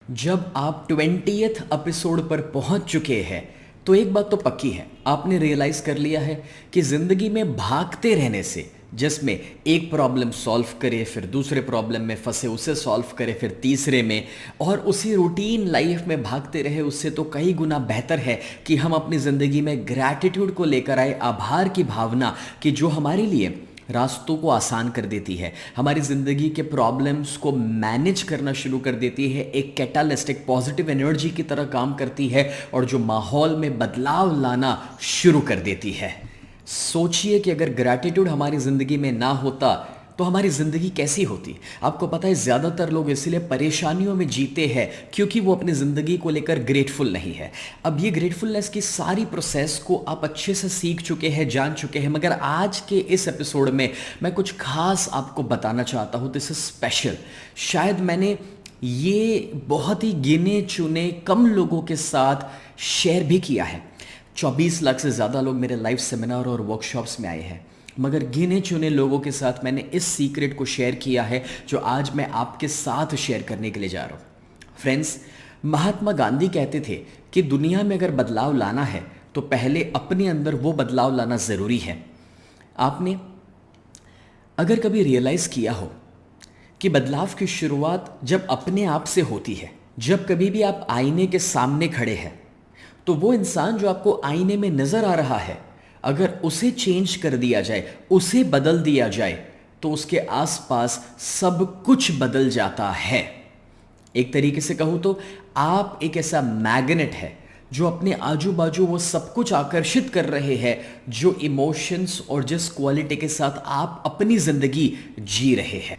जब आप 20th episode पर पहुंच चुके हैं तो एक बात तो पक्की है, आपने रियलाइज कर लिया है कि जिंदगी में भागते रहने से, जिसमें एक प्रॉब्लम सॉल्व करे, फिर दूसरे प्रॉब्लम में फंसे उसे सॉल्व करे, फिर तीसरे में, और उसी रूटीन लाइफ में भागते रहे, उससे तो कई गुना बेहतर है कि हम अपनी ज़िंदगी में ग्रैटिट्यूड को लेकर आए, आभार की भावना, कि जो हमारे लिए रास्तों को आसान कर देती है, हमारी ज़िंदगी के प्रॉब्लम्स को मैनेज करना शुरू कर देती है, एक कैटालिस्ट, एक पॉजिटिव एनर्जी की तरह काम करती है और जो माहौल में बदलाव लाना शुरू कर देती है। सोचिए कि अगर ग्रैटिट्यूड हमारी ज़िंदगी में ना होता तो हमारी ज़िंदगी कैसी होती। आपको पता है ज़्यादातर लोग इसलिए परेशानियों में जीते हैं क्योंकि वो अपनी ज़िंदगी को लेकर ग्रेटफुल नहीं है। अब ये ग्रेटफुलनेस की सारी प्रोसेस को आप अच्छे से सीख चुके हैं, जान चुके हैं, मगर आज के इस एपिसोड में मैं कुछ खास आपको बताना चाहता हूँ। This is special. शायद मैंने ये बहुत ही गिने चुने कम लोगों के साथ शेयर भी किया है। 24 लाख से ज़्यादा लोग मेरे लाइव सेमिनार और वर्कशॉप्स में आए हैं, मगर गिने चुने लोगों के साथ मैंने इस सीक्रेट को शेयर किया है जो आज मैं आपके साथ शेयर करने के लिए जा रहा हूँ। फ्रेंड्स, महात्मा गांधी कहते थे कि दुनिया में अगर बदलाव लाना है तो पहले अपने अंदर वो बदलाव लाना ज़रूरी है। आपने अगर कभी रियलाइज़ किया हो कि बदलाव की शुरुआत जब अपने आप से होती है, जब कभी भी आप आईने के सामने खड़े हैं तो वो इंसान जो आपको आईने में नज़र आ रहा है, अगर उसे चेंज कर दिया जाए, उसे बदल दिया जाए, तो उसके आसपास सब कुछ बदल जाता है। एक तरीके से कहूं तो आप एक ऐसा मैग्नेट है जो अपने आजू बाजू वो सब कुछ आकर्षित कर रहे हैं जो इमोशंस और जिस क्वालिटी के साथ आप अपनी जिंदगी जी रहे हैं।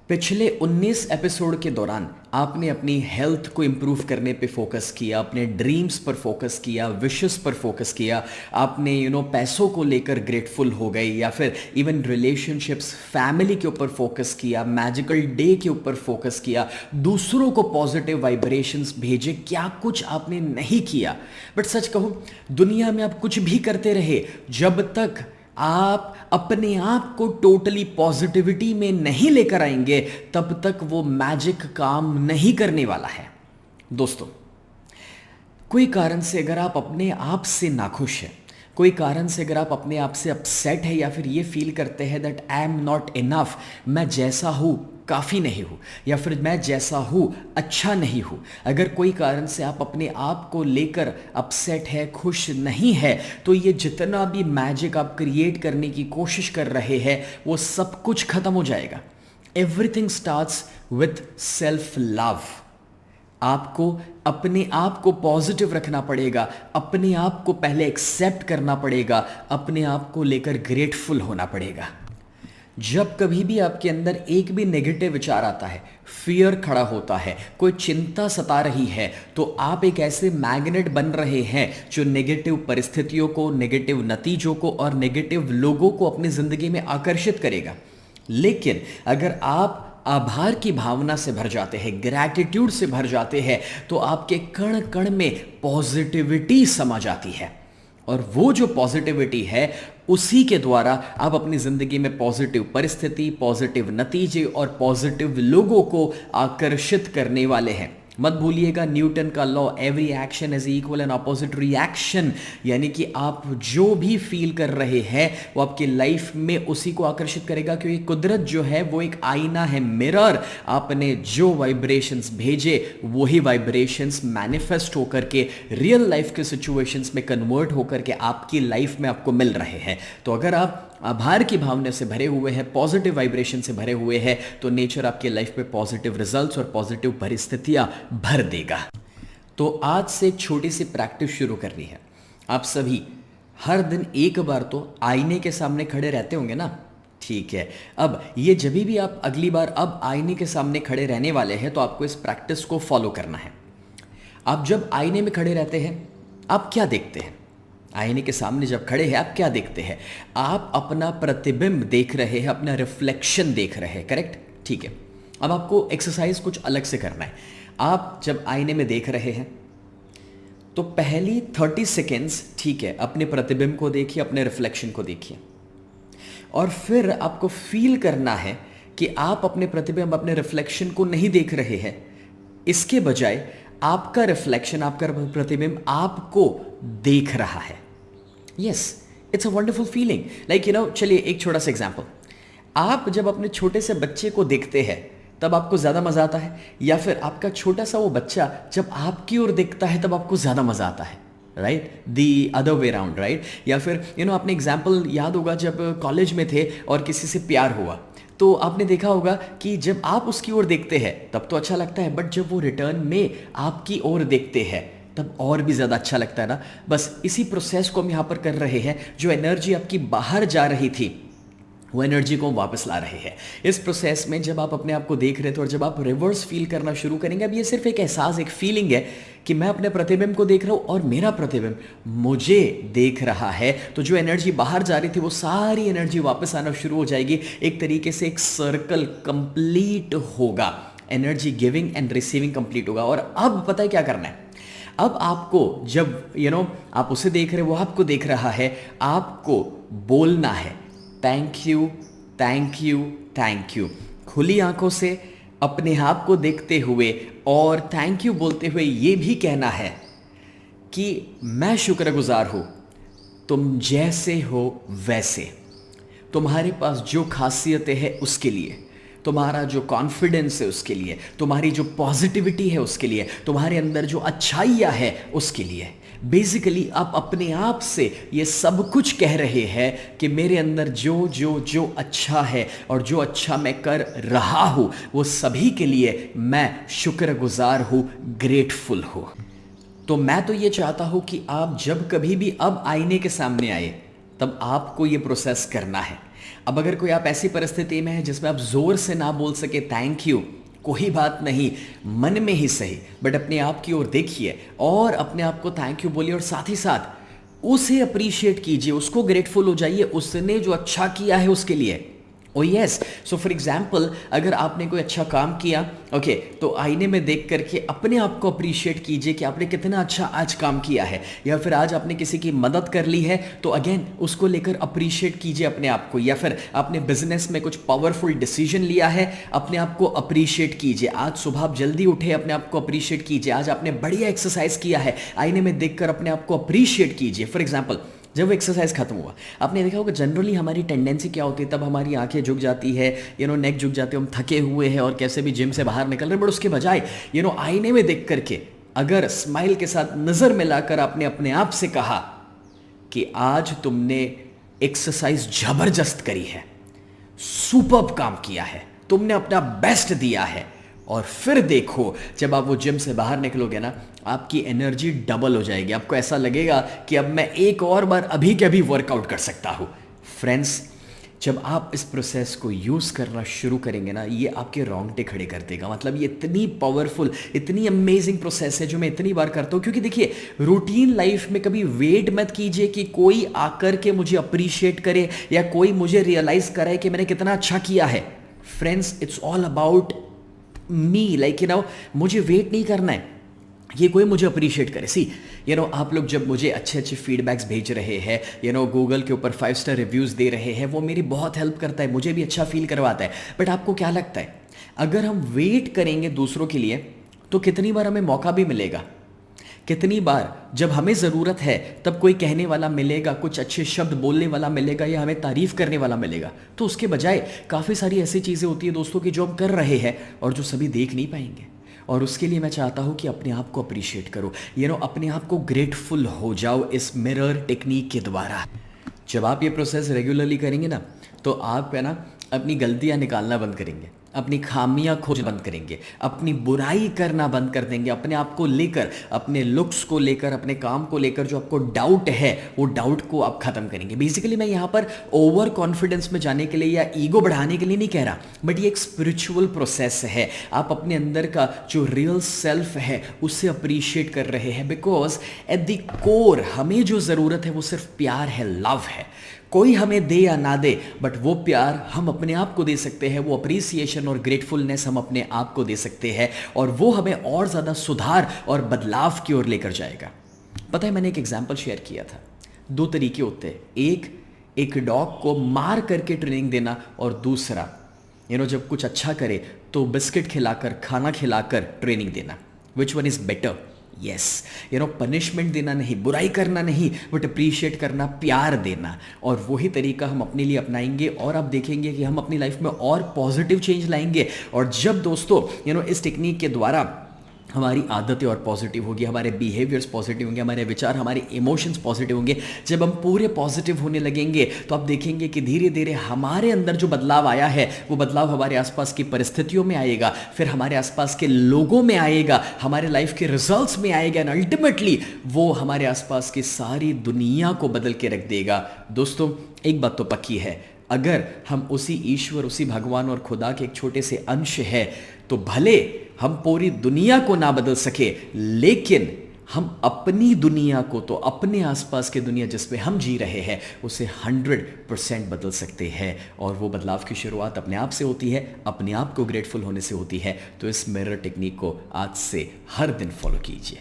पिछले 19 एपिसोड के दौरान आपने अपनी हेल्थ को इम्प्रूव करने पे फोकस किया, अपने ड्रीम्स पर फोकस किया, विशेस पर फोकस किया, आपने पैसों को लेकर ग्रेटफुल हो गए, या फिर इवन रिलेशनशिप्स, फैमिली के ऊपर फोकस किया, मैजिकल डे के ऊपर फोकस किया, दूसरों को पॉजिटिव वाइब्रेशंस भेजे, क्या कुछ आपने नहीं किया। बट सच कहूँ, दुनिया में आप कुछ भी करते रहे, जब तक आप अपने आप को टोटली पॉजिटिविटी में नहीं लेकर आएंगे तब तक वो मैजिक काम नहीं करने वाला है। दोस्तों, कोई कारण से अगर आप अपने आप से नाखुश हैं, कोई कारण से अगर आप अपने आप से अपसेट है, या फिर ये फील करते हैं that I am not enough, मैं जैसा हूँ काफ़ी नहीं हूँ, या फिर मैं जैसा हूँ अच्छा नहीं हूँ, अगर कोई कारण से आप अपने आप को लेकर अपसेट है, खुश नहीं है, तो ये जितना भी मैजिक आप क्रिएट करने की कोशिश कर रहे हैं वो सब कुछ खत्म हो जाएगा। Everything starts with self love. आपको अपने आप को पॉजिटिव रखना पड़ेगा, अपने आप को पहले एक्सेप्ट करना पड़ेगा, अपने आप को लेकर ग्रेटफुल होना पड़ेगा। जब कभी भी आपके अंदर एक भी नेगेटिव विचार आता है, फियर खड़ा होता है, कोई चिंता सता रही है, तो आप एक ऐसे मैग्नेट बन रहे हैं जो नेगेटिव परिस्थितियों को, नेगेटिव नतीजों को और नेगेटिव लोगों को अपनी जिंदगी में आकर्षित करेगा। लेकिन अगर आप आभार की भावना से भर जाते हैं, ग्रैटिट्यूड से भर जाते हैं, तो आपके कण कण में पॉजिटिविटी समा जाती है, और वो जो पॉजिटिविटी है उसी के द्वारा आप अपनी ज़िंदगी में पॉजिटिव परिस्थिति, पॉजिटिव नतीजे और पॉजिटिव लोगों को आकर्षित करने वाले हैं। मत भूलिएगा न्यूटन का law, every action is equal and opposite reaction, यानी कि आप जो भी फील कर रहे हैं वो आपकी लाइफ में उसी को आकर्षित करेगा, क्योंकि कुदरत जो है वो एक आईना है, मिरर। आपने जो वाइब्रेशंस भेजे वही वाइब्रेशंस मैनिफेस्ट होकर के रियल लाइफ के सिचुएशंस में कन्वर्ट होकर के आपकी लाइफ में आपको मिल रहे हैं। तो अगर आप आभार की भावना से भरे हुए हैं, पॉजिटिव वाइब्रेशन से भरे हुए हैं, तो नेचर आपकी लाइफ में पॉजिटिव रिजल्ट्स और पॉजिटिव परिस्थितियां भर देगा। तो आज से एक छोटी सी प्रैक्टिस शुरू करनी है। आप सभी हर दिन एक बार तो आईने के सामने खड़े रहते होंगे ना? ठीक है। अब ये जब भी आप अगली बार अब आईने के सामने खड़े रहने वाले हैं तो आपको इस प्रैक्टिस को फॉलो करना है। आप जब आईने में खड़े रहते हैं, आप क्या देखते हैं? आईने के सामने जब खड़े हैं आप क्या देखते हैं? आप अपना प्रतिबिंब देख रहे हैं, अपना रिफ्लेक्शन देख रहे हैं, करेक्ट? ठीक है। अब आपको एक्सरसाइज कुछ अलग से करना है। आप जब आईने में देख रहे हैं तो पहली 30 सेकेंड्स, ठीक है, अपने प्रतिबिंब को देखिए, अपने रिफ्लेक्शन को देखिए, और फिर आपको फील करना है कि आप अपने प्रतिबिंब, अपने रिफ्लेक्शन को नहीं देख रहे हैं, इसके बजाय आपका रिफ्लेक्शन, आपका प्रतिबिंब आपको देख रहा है। Yes, it's a wonderful feeling. Like चलिए एक छोटा सा एग्जाम्पल। आप जब अपने छोटे से बच्चे को देखते हैं तब आपको ज़्यादा मज़ा आता है, या फिर आपका छोटा सा वो बच्चा जब आपकी ओर देखता है तब आपको ज़्यादा मज़ा आता है? Right, the other way round, right? या फिर आपने एग्जाम्पल याद होगा जब कॉलेज में थे और किसी से प्यार हुआ, तो आपने देखा होगा कि जब आप उसकी ओर देखते हैं तब तो अच्छा लगता है, बट जब वो रिटर्न में आपकी ओर देखते हैं तब और भी ज़्यादा अच्छा लगता है ना। बस इसी प्रोसेस को हम यहाँ पर कर रहे हैं। जो एनर्जी आपकी बाहर जा रही थी वो एनर्जी को हम वापस ला रहे हैं। इस प्रोसेस में जब आप अपने आप को देख रहे थे और जब आप रिवर्स फील करना शुरू करेंगे, अब ये सिर्फ एक एहसास, एक फीलिंग है कि मैं अपने प्रतिबिंब को देख रहा हूँ और मेरा प्रतिबिंब मुझे देख रहा है, तो जो एनर्जी बाहर जा रही थी वो सारी एनर्जी वापस आना शुरू हो जाएगी। एक तरीके से एक सर्कल कंप्लीट होगा, energy giving and receiving complete होगा। और अब पता है क्या करना है? अब आपको जब आप उसे देख रहे हो, वो आपको देख रहा है, आपको बोलना है thank you, thank you, thank you, खुली आंखों से अपने आप को देखते हुए और थैंक यू बोलते हुए ये भी कहना है कि मैं शुक्रगुजार हूं, तुम जैसे हो वैसे, तुम्हारे पास जो खासियतें हैं उसके लिए, तुम्हारा जो कॉन्फिडेंस है उसके लिए, तुम्हारी जो पॉजिटिविटी है उसके लिए, तुम्हारे अंदर जो अच्छाइयाँ है उसके लिए। बेसिकली आप अपने आप से ये सब कुछ कह रहे हैं कि मेरे अंदर जो जो जो अच्छा है और जो अच्छा मैं कर रहा हूँ वो सभी के लिए मैं शुक्रगुजार हूँ, ग्रेटफुल हूँ। तो मैं तो ये चाहता हूँ कि आप जब कभी भी अब आईने के सामने आए तब आपको ये प्रोसेस करना है। अब अगर कोई आप ऐसी परिस्थिति में है जिसमें आप जोर से ना बोल सके थैंक यू, कोई बात नहीं, मन में ही सही, बट अपने आप की ओर देखिए और अपने आप को थैंक यू बोलिए और साथ ही साथ उसे अप्रिशिएट कीजिए, उसको ग्रेटफुल हो जाइए उसने जो अच्छा किया है उसके लिए। ओ यस, सो फॉर एग्जाम्पल अगर आपने कोई अच्छा काम किया, ओके, तो आईने में देख करके अपने आप को अप्रिशिएट कीजिए कि आपने कितना अच्छा आज काम किया है, या फिर आज आपने किसी की मदद कर ली है तो अगेन उसको लेकर अप्रिशिएट कीजिए अपने आप को, या फिर आपने बिजनेस में कुछ पावरफुल डिसीजन लिया है, अपने आप को अप्रिशिएट कीजिए। आज सुबह आप जल्दी उठे, अपने आप को अप्रिशिएट कीजिए। आज आपने बढ़िया एक्सरसाइज किया है, आईने में देखकर अपने आप को अप्रिशिएट कीजिए। फॉर एग्जाम्पल जब वो एक्सरसाइज खत्म हुआ, आपने देखा होगा जनरली हमारी टेंडेंसी क्या होती है, तब हमारी आंखें झुक जाती है, नेक झुक जाते हैं, हम थके हुए हैं और कैसे भी जिम से बाहर निकल रहे हैं, बट उसके बजाय आईने में देख करके अगर स्माइल के साथ नजर मिलाकर आपने अपने आप से कहा कि आज तुमने एक्सरसाइज जबरदस्त करी है, सुपर्ब काम किया है, तुमने अपना बेस्ट दिया है, और फिर देखो जब आप वो जिम से बाहर निकलोगे ना, आपकी एनर्जी डबल हो जाएगी। आपको ऐसा लगेगा कि अब मैं एक और बार अभी के अभी वर्कआउट कर सकता हूँ। फ्रेंड्स, जब आप इस प्रोसेस को यूज़ करना शुरू करेंगे ना, ये आपके रोंगटे खड़े कर देगा। मतलब ये इतनी पावरफुल, इतनी अमेजिंग प्रोसेस है जो मैं इतनी बार करता हूँ। क्योंकि देखिए, रूटीन लाइफ में कभी वेट मत कीजिए कि कोई आकर के मुझे अप्रिशिएट करे या कोई मुझे रियलाइज़ करे कि मैंने कितना अच्छा किया है। Friends, it's all about me, like मुझे वेट नहीं करना है ये कोई मुझे अप्रिशिएट करे। सी आप लोग जब मुझे अच्छे अच्छे फीडबैक्स भेज रहे हैं, गूगल के ऊपर 5 स्टार रिव्यूज़ दे रहे हैं, वो मेरी बहुत हेल्प करता है, मुझे भी अच्छा फील करवाता है। बट आपको क्या लगता है, अगर हम वेट करेंगे दूसरों के लिए तो कितनी बार हमें मौका भी मिलेगा? कितनी बार जब हमें ज़रूरत है तब कोई कहने वाला मिलेगा, कुछ अच्छे शब्द बोलने वाला मिलेगा या हमें तारीफ़ करने वाला मिलेगा? तो उसके बजाय काफ़ी सारी ऐसी चीज़ें होती है दोस्तों की जो हम कर रहे हैं और जो सभी देख नहीं पाएंगे। और उसके लिए मैं चाहता हूँ कि अपने आप को अप्रिशिएट करो, अपने आप को ग्रेटफुल हो जाओ इस मिरर टेक्निक के द्वारा। जब आप ये प्रोसेस रेगुलरली करेंगे ना, तो आप है ना अपनी गलतियाँ निकालना बंद करेंगे, अपनी खामियां खोजना बंद करेंगे, अपनी बुराई करना बंद कर देंगे, अपने आप को लेकर, अपने लुक्स को लेकर, अपने काम को लेकर जो आपको डाउट है वो डाउट को आप खत्म करेंगे। बेसिकली मैं यहाँ पर ओवर कॉन्फिडेंस में जाने के लिए या ईगो बढ़ाने के लिए नहीं कह रहा, बट ये एक स्पिरिचुअल प्रोसेस है। आप अपने अंदर का जो रियल सेल्फ है उसे अप्रिशिएट कर रहे हैं, बिकॉज एट द कोर हमें जो ज़रूरत है वो सिर्फ प्यार है, लव है। कोई हमें दे या ना दे, बट वो प्यार हम अपने आप को दे सकते हैं, वो अप्रिसिएशन और ग्रेटफुलनेस हम अपने आप को दे सकते हैं, और वो हमें और ज़्यादा सुधार और बदलाव की ओर लेकर जाएगा। पता है, मैंने एक एग्जाम्पल शेयर किया था। 2 तरीके होते हैं, एक डॉग को मार करके ट्रेनिंग देना, और दूसरा जब कुछ अच्छा करे तो बिस्किट खिलाकर, खाना खिलाकर ट्रेनिंग देना। Which one is better? Yes, punishment देना नहीं, बुराई करना नहीं, बट अप्रिशिएट करना, प्यार देना। और वही तरीका हम अपने लिए अपनाएंगे और आप देखेंगे कि हम अपनी लाइफ में और पॉजिटिव चेंज लाएंगे। और जब दोस्तों इस टेक्निक के द्वारा हमारी आदतें और पॉजिटिव होगी, हमारे बिहेवियर्स पॉजिटिव होंगे, हमारे विचार, हमारे इमोशंस पॉजिटिव होंगे, जब हम पूरे पॉजिटिव होने लगेंगे तो आप देखेंगे कि धीरे धीरे हमारे अंदर जो बदलाव आया है वो बदलाव हमारे आसपास की परिस्थितियों में आएगा, फिर हमारे आसपास के लोगों में आएगा, हमारे लाइफ के रिजल्ट्स में आएगा, एंड अल्टीमेटली वो हमारे आसपास की सारी दुनिया को बदल के रख देगा। दोस्तों एक बात तो पक्की है, अगर हम उसी ईश्वर, उसी भगवान और खुदा के एक छोटे से अंश है तो भले हम पूरी दुनिया को ना बदल सके, लेकिन हम अपनी दुनिया को, तो अपने आसपास की दुनिया जिसमें हम जी रहे हैं, उसे 100% बदल सकते हैं। और वो बदलाव की शुरुआत अपने आप से होती है, अपने आप को ग्रेटफुल होने से होती है। तो इस मिरर टेक्निक को आज से हर दिन फॉलो कीजिए।